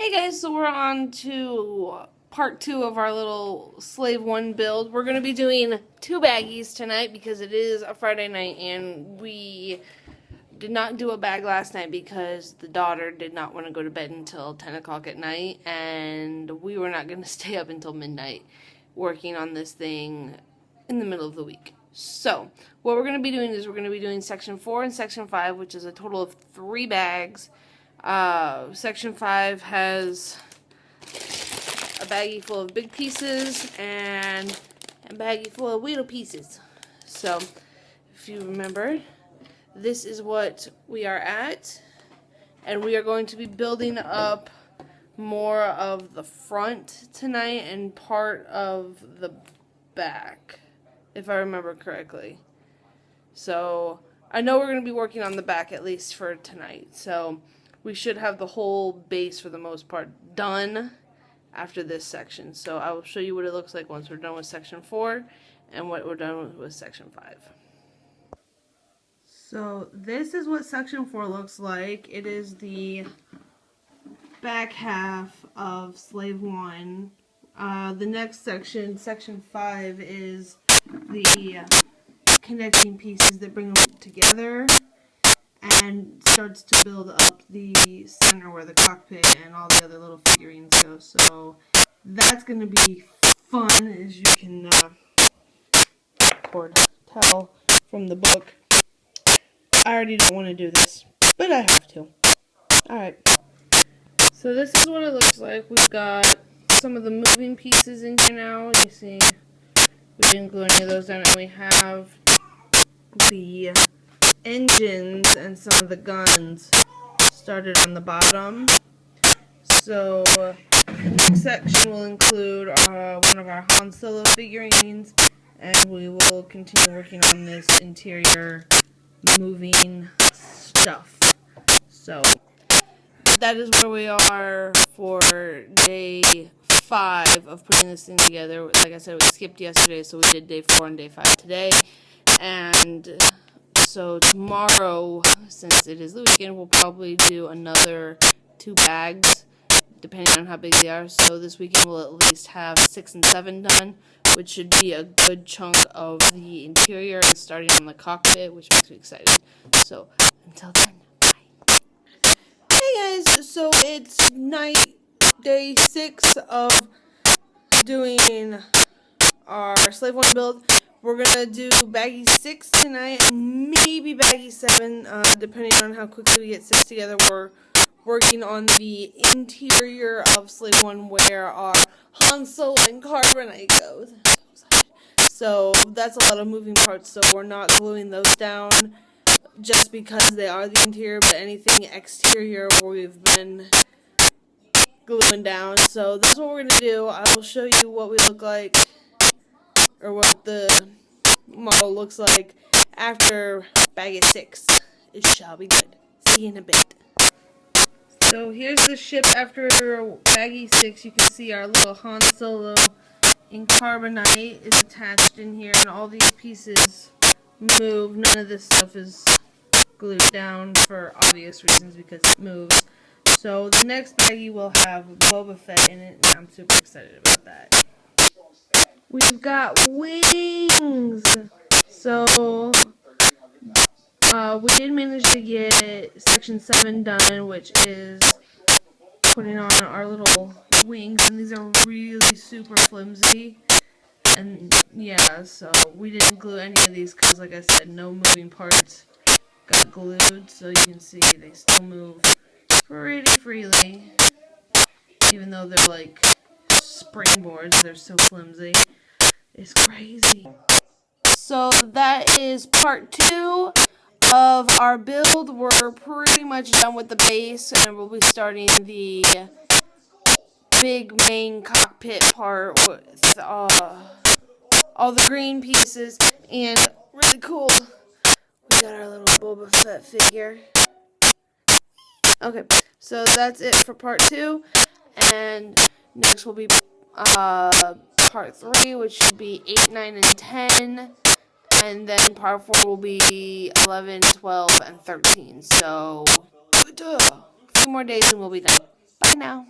Hey guys, so we're on to part 2 of our little Slave 1 build. We're going to be doing 2 baggies tonight because it is a Friday night and we did not do a bag last night because the daughter did not want to go to bed until 10 o'clock at night and we were not going to stay up until midnight working on this thing in the middle of the week. So, what we're going to be doing is we're going to be doing section 4 and section 5, which is a total of 3 bags. Section 5 has a baggie full of big pieces and a baggie full of little pieces. So, if you remember, this is what we are at, and we are going to be building up more of the front tonight and part of the back, if I remember correctly. So, I know we're going to be working on the back at least for tonight, so we should have the whole base for the most part done after this section. So I will show you what it looks like once we're done with section 4 and what we're done with section 5. So this is what section 4 looks like. It is the back half of Slave 1. The next section, section 5, is the connecting pieces that bring them together and starts to build up the center where the cockpit and all the other little figurines go. So that's going to be fun, as you can tell from the book. I already don't want to do this, but I have to. Alright, so this is what it looks like. We've got some of the moving pieces in here now. You see, we didn't glue any of those down, and we have the engines and some of the guns started on the bottom. So the next section will include one of our Han Solo figurines, and we will continue working on this interior moving stuff. So that is where we are for day 5 of putting this thing together. Like I said, we skipped yesterday, so we did day 4 and day 5 today. And so tomorrow, since it is the weekend, we'll probably do another 2 bags, depending on how big they are. So this weekend we'll at least have 6 and 7 done, which should be a good chunk of the interior and starting on the cockpit, which makes me excited. So until then, bye. Hey guys, so it's night, day 6 of doing our Slave 1 build. We're going to do baggie 6 tonight, and maybe baggie 7, depending on how quickly we get 6 together. We're working on the interior of Slave 1 where our Han Solo and Carbonite goes. So that's a lot of moving parts, so we're not gluing those down just because they are the interior, but anything exterior we've been gluing down. So that's what we're going to do. I will show you what we look like, or what the model looks like after baggie 6. It shall be good. See you in a bit. So here's the ship after baggie 6. You can see our little Han Solo in Carbonite is attached in here, and all these pieces move. None of this stuff is glued down for obvious reasons because it moves. So the next baggie will have Boba Fett in it, and I'm super excited about that. We've got wings. So we did manage to get section 7 done, which is putting on our little wings, and these are really super flimsy. And yeah, so we didn't glue any of these because, like I said, no moving parts got glued. So you can see they still move pretty freely, even though they're like springboards. They're so flimsy. It's crazy. So that is part 2 of our build. We're pretty much done with the base, and we'll be starting the big main cockpit part with all the green pieces, and really cool. We got our little Boba Fett figure. Okay, so that's it for part 2, and next will be part 3, which should be 8, 9, and 10, and then part 4 will be 11, 12, and 13. So, a few more days and we'll be done. Bye now.